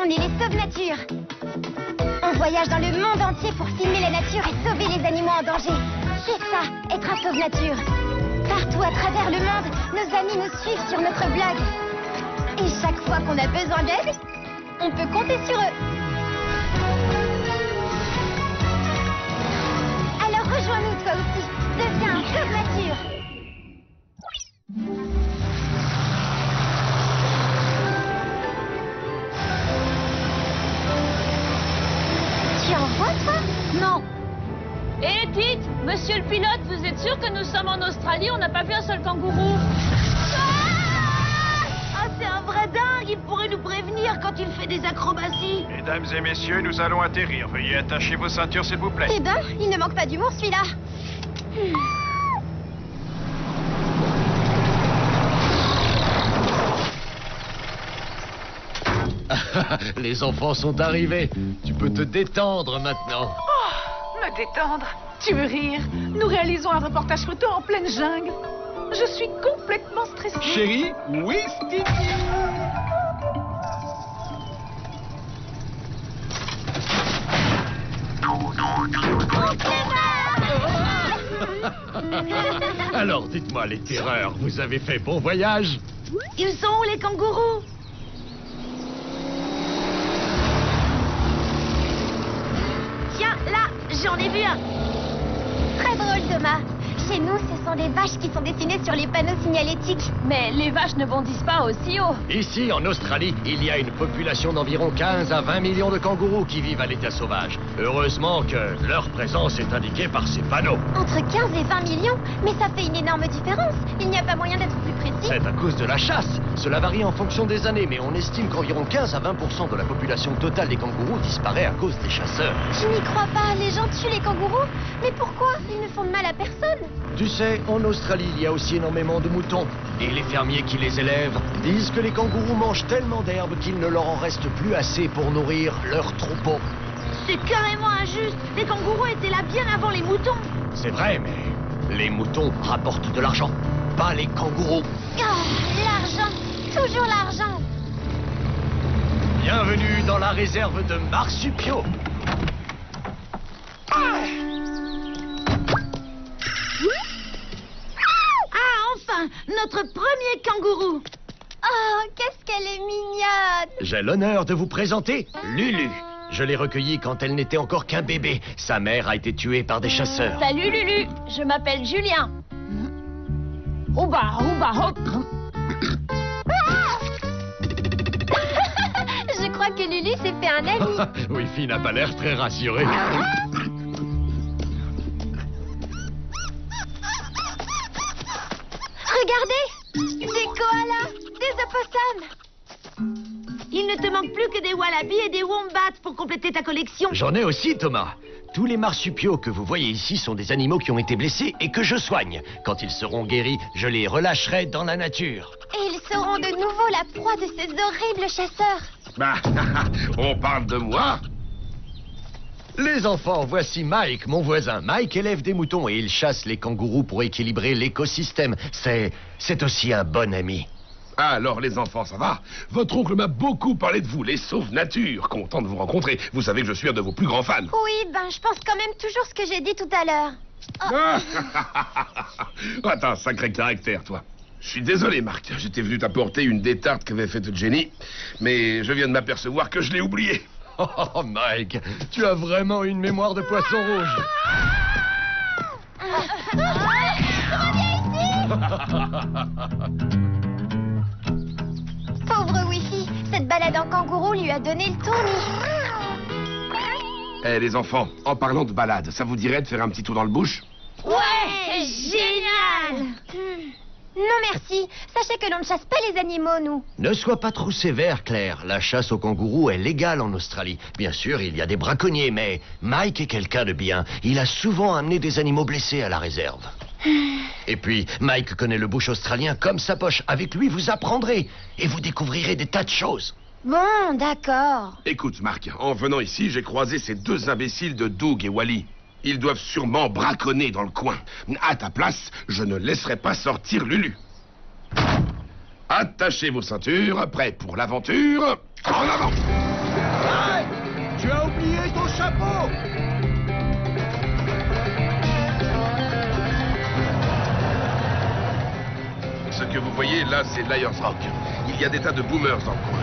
On est les sauve-nature. On voyage dans le monde entier pour filmer la nature et sauver les animaux en danger. C'est ça, être un sauve-nature. Partout à travers le monde, nos amis nous suivent sur notre blog. Et chaque fois qu'on a besoin d'aide, on peut compter sur eux. Alors rejoins-nous toi aussi. Deviens un sauve-nature. Tu en vois, toi? Non. Et dites, monsieur le pilote, vous êtes sûr que nous sommes en Australie? On n'a pas vu un seul kangourou. Ah, c'est un vrai dingue. Il pourrait nous prévenir quand il fait des acrobaties. Mesdames et messieurs, nous allons atterrir. Veuillez attacher vos ceintures, s'il vous plaît. Eh ben, il ne manque pas d'humour, celui-là. Les enfants sont arrivés. Tu peux te détendre maintenant. Me détendre. Tu veux rire? Nous réalisons un reportage photo en pleine jungle. Je suis complètement stressée. Chérie, oui, Stevie. Alors, dites-moi, les terreurs, vous avez fait bon voyage? Ils sont où, les kangourous? Tiens, là, j'en ai vu un. Très drôle, Thomas. Chez nous, ce sont des vaches qui sont dessinées sur les panneaux signalétiques. Mais les vaches ne bondissent pas aussi haut. Ici, en Australie, il y a une population d'environ 15 à 20 millions de kangourous qui vivent à l'état sauvage. Heureusement que leur présence est indiquée par ces panneaux. Entre 15 et 20 millions? Mais ça fait une énorme différence. Il n'y a pas moyen d'être plus précis. C'est à cause de la chasse. Cela varie en fonction des années, mais on estime qu'environ 15 à 20% de la population totale des kangourous disparaît à cause des chasseurs. Je n'y crois pas. Les gens tuent les kangourous. Mais pourquoi? Ils ne font de mal à personne. Tu sais, en Australie, il y a aussi énormément de moutons. Et les fermiers qui les élèvent disent que les kangourous mangent tellement d'herbe qu'il ne leur en reste plus assez pour nourrir leur troupeau. C'est carrément injuste. Les kangourous étaient là bien avant les moutons. C'est vrai, mais les moutons rapportent de l'argent, pas les kangourous. Oh, l'argent. Toujours l'argent. Bienvenue dans la réserve de marsupiaux. Notre premier kangourou. Oh, qu'est-ce qu'elle est mignonne. J'ai l'honneur de vous présenter Lulu. Je l'ai recueillie quand elle n'était encore qu'un bébé. Sa mère a été tuée par des chasseurs. Salut Lulu, je m'appelle Julien. Ouba, ouba, hop. Je crois que Lulu s'est fait un ami. Wifi n'a pas l'air très rassuré. Regardez, des koalas, des opossums. Il ne te manque plus que des wallabies et des wombats pour compléter ta collection. J'en ai aussi, Thomas. Tous les marsupiaux que vous voyez ici sont des animaux qui ont été blessés et que je soigne. Quand ils seront guéris, je les relâcherai dans la nature. Et ils seront de nouveau la proie de ces horribles chasseurs. Bah, on parle de moi? Les enfants, voici Mike, mon voisin. Mike élève des moutons et il chasse les kangourous pour équilibrer l'écosystème. C'est aussi un bon ami. Alors, les enfants, ça va? Votre oncle m'a beaucoup parlé de vous, les sauves-nature. Content de vous rencontrer. Vous savez que je suis un de vos plus grands fans. Oui, ben, je pense quand même toujours ce que j'ai dit tout à l'heure. Ah, t'as un sacré caractère, toi. Je suis désolé, Marc. J'étais venu t'apporter une des tartes qu'avait faite Jenny, mais je viens de m'apercevoir que je l'ai oubliée. Oh, Mike, tu as vraiment une mémoire de poisson rouge. Pauvre Wifi, cette balade en kangourou lui a donné le tournis. Eh, les enfants, en parlant de balade, ça vous dirait de faire un petit tour dans le bush? Ouais, génial. Non merci, sachez que l'on ne chasse pas les animaux, nous. Ne sois pas trop sévère, Claire. La chasse aux kangourous est légale en Australie. Bien sûr, il y a des braconniers, mais Mike est quelqu'un de bien. Il a souvent amené des animaux blessés à la réserve. Et puis, Mike connaît le bush australien comme sa poche. Avec lui, vous apprendrez et vous découvrirez des tas de choses. Bon, d'accord. Écoute, Marc, en venant ici, j'ai croisé ces deux imbéciles de Doug et Wally. Ils doivent sûrement braconner dans le coin. À ta place, je ne laisserai pas sortir Lulu. Attachez vos ceintures, prêts pour l'aventure. En avant! chapeau! Ce que vous voyez là, c'est Lions Rock. Il y a des tas de boomers dans le coin.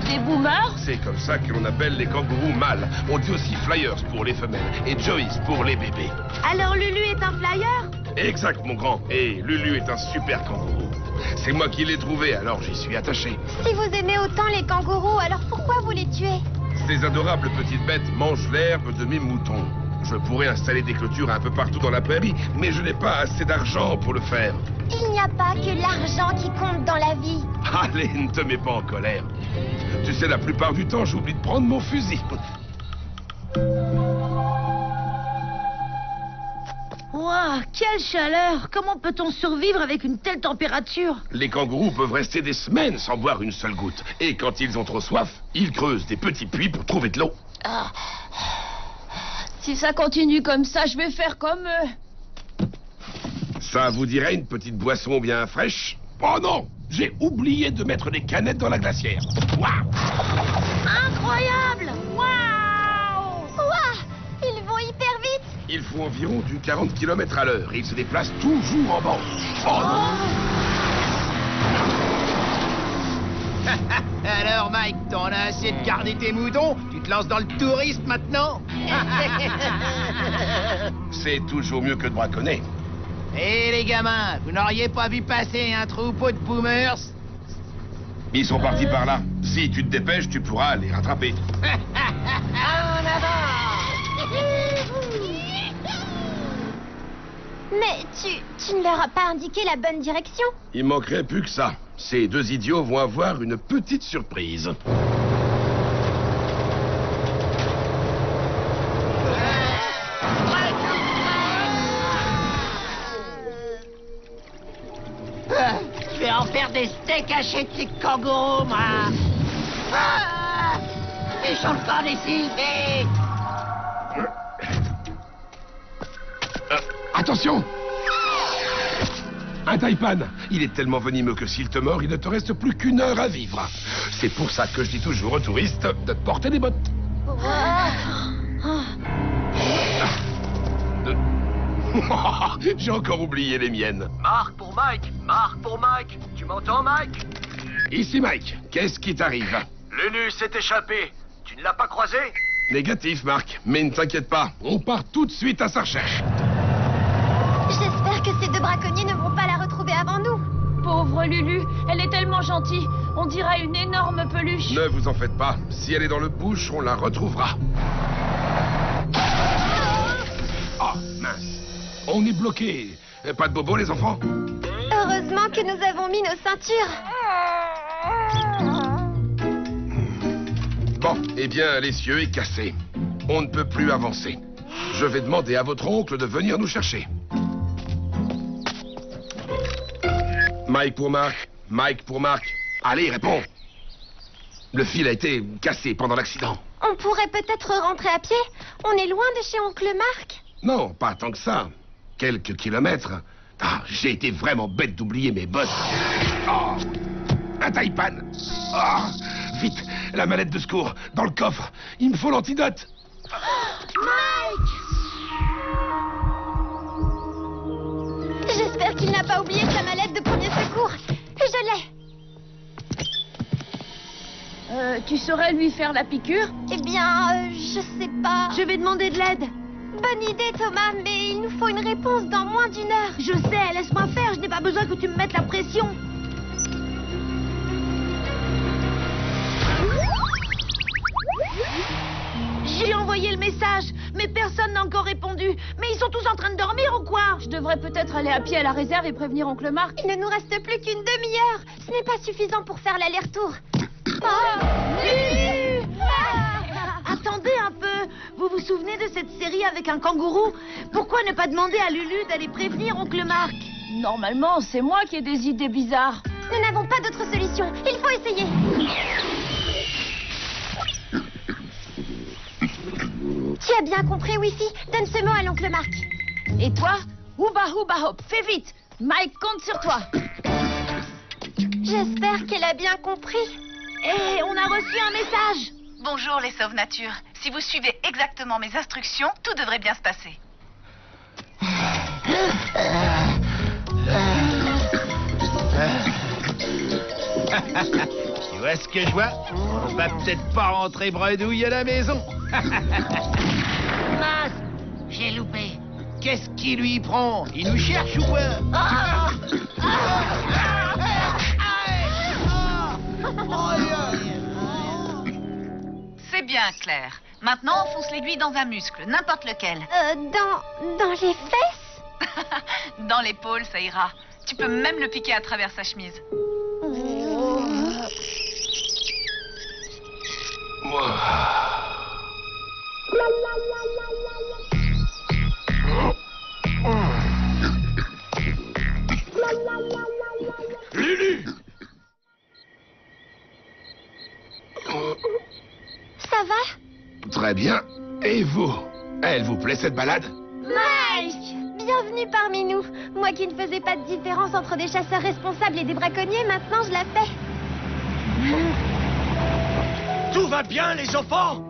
Des boomers? C'est comme ça que l'on appelle les kangourous mâles. On dit aussi flyers pour les femelles et joeys pour les bébés. Alors Lulu est un flyer? Exact, mon grand. Et Lulu est un super kangourou. C'est moi qui l'ai trouvé, alors j'y suis attaché. Si vous aimez autant les kangourous, alors pourquoi vous les tuez? Ces adorables petites bêtes mangent l'herbe de mes moutons. Je pourrais installer des clôtures un peu partout dans la prairie, mais je n'ai pas assez d'argent pour le faire. Il n'y a pas que l'argent qui compte dans la vie. Allez, ne te mets pas en colère. Tu sais, la plupart du temps, j'oublie de prendre mon fusil. Ouah, quelle chaleur! Comment peut-on survivre avec une telle température? Les kangourous peuvent rester des semaines sans boire une seule goutte. Et quand ils ont trop soif, ils creusent des petits puits pour trouver de l'eau. Ah. Si ça continue comme ça, je vais faire comme eux. Ça vous dirait une petite boisson bien fraîche? Oh non! J'ai oublié de mettre les canettes dans la glacière. Waouh! Incroyable! Waouh! Ouah! Ils vont hyper vite. Ils font environ du 40 km à l'heure et ils se déplacent toujours en bande. Oh non! Alors, Mike, t'en as assez de garder tes moutons? Tu te lances dans le tourisme maintenant? C'est toujours mieux que de braconner. Hé, les gamins, vous n'auriez pas vu passer un troupeau de boomers? Ils sont partis par là. Si tu te dépêches, tu pourras les rattraper. En avant! Mais tu ne leur as pas indiqué la bonne direction. Il manquerait plus que ça. Ces deux idiots vont avoir une petite surprise. Je vais en faire des steaks hachés de ces kangourous, moi! Ah! Méchant le corps d'ici, vite! Attention! Un taipan. Il est tellement venimeux que s'il te mord, il ne te reste plus qu'une heure à vivre. C'est pour ça que je dis toujours aux touristes de porter des bottes. J'ai encore oublié les miennes. Marc pour Mike! Marc pour Mike! Tu m'entends, Mike? Ici, Mike. Qu'est-ce qui t'arrive? Lulu s'est échappé. Tu ne l'as pas croisé? Négatif, Marc. Mais ne t'inquiète pas. On part tout de suite à sa recherche. J'espère que ces deux braconniers ne vont pas la retrouver avant nous. Pauvre Lulu, elle est tellement gentille. On dirait une énorme peluche. Ne vous en faites pas. Si elle est dans le bush, on la retrouvera. Oh, mince. On est bloqué. Pas de bobo, les enfants? Heureusement que nous avons mis nos ceintures. Bon, eh bien, l'essieu est cassé. On ne peut plus avancer. Je vais demander à votre oncle de venir nous chercher. Mike pour Marc. Mike pour Marc. Allez, réponds. Le fil a été cassé pendant l'accident. On pourrait peut-être rentrer à pied. On est loin de chez oncle Marc. Non, pas tant que ça. Quelques kilomètres. Ah, j'ai été vraiment bête d'oublier mes bottes. Oh, un taipan. Ah, vite, la mallette de secours, dans le coffre. Il me faut l'antidote. Mike! J'espère qu'il n'a pas oublié sa mallette de premier secours. Je l'ai. Tu saurais lui faire la piqûre? Eh bien, je sais pas. Je vais demander de l'aide. Bonne idée, Thomas, mais il nous faut une réponse dans moins d'une heure. Je sais, laisse-moi faire, je n'ai pas besoin que tu me mettes la pression. J'ai envoyé le message, mais personne n'a encore répondu. Mais ils sont tous en train de dormir ou quoi? Je devrais peut-être aller à pied à la réserve et prévenir oncle Marc. Il ne nous reste plus qu'une demi-heure. Ce n'est pas suffisant pour faire l'aller-retour. Lulu! Attendez un peu. Vous vous souvenez de cette série avec un kangourou? Pourquoi ne pas demander à Lulu d'aller prévenir oncle Marc? Normalement, c'est moi qui ai des idées bizarres. Nous n'avons pas d'autre solution. Il faut essayer. Tu as bien compris, Wifi. Donne ce mot à l'oncle Marc. Et toi? Ouba ouba hop, fais vite. Mike compte sur toi. J'espère qu'elle a bien compris. Hé, on a reçu un message. Bonjour les sauves-nature. Si vous suivez exactement mes instructions, tout devrait bien se passer. Tu vois ce que je vois? On va peut-être pas rentrer bredouille à la maison. Mince, j'ai loupé. Qu'est-ce qui lui prend? Il nous cherche ou quoi? Ah, C'est bien, Claire. Maintenant, enfonce l'aiguille dans un muscle, n'importe lequel. Dans les fesses? Dans l'épaule, ça ira. Tu peux même le piquer à travers sa chemise. Lulu! Ça va? Très bien. Et vous? Elle vous plaît cette balade? Mike! Bienvenue parmi nous. Moi qui ne faisais pas de différence entre des chasseurs responsables et des braconniers, maintenant je la fais. Tout va bien, les enfants?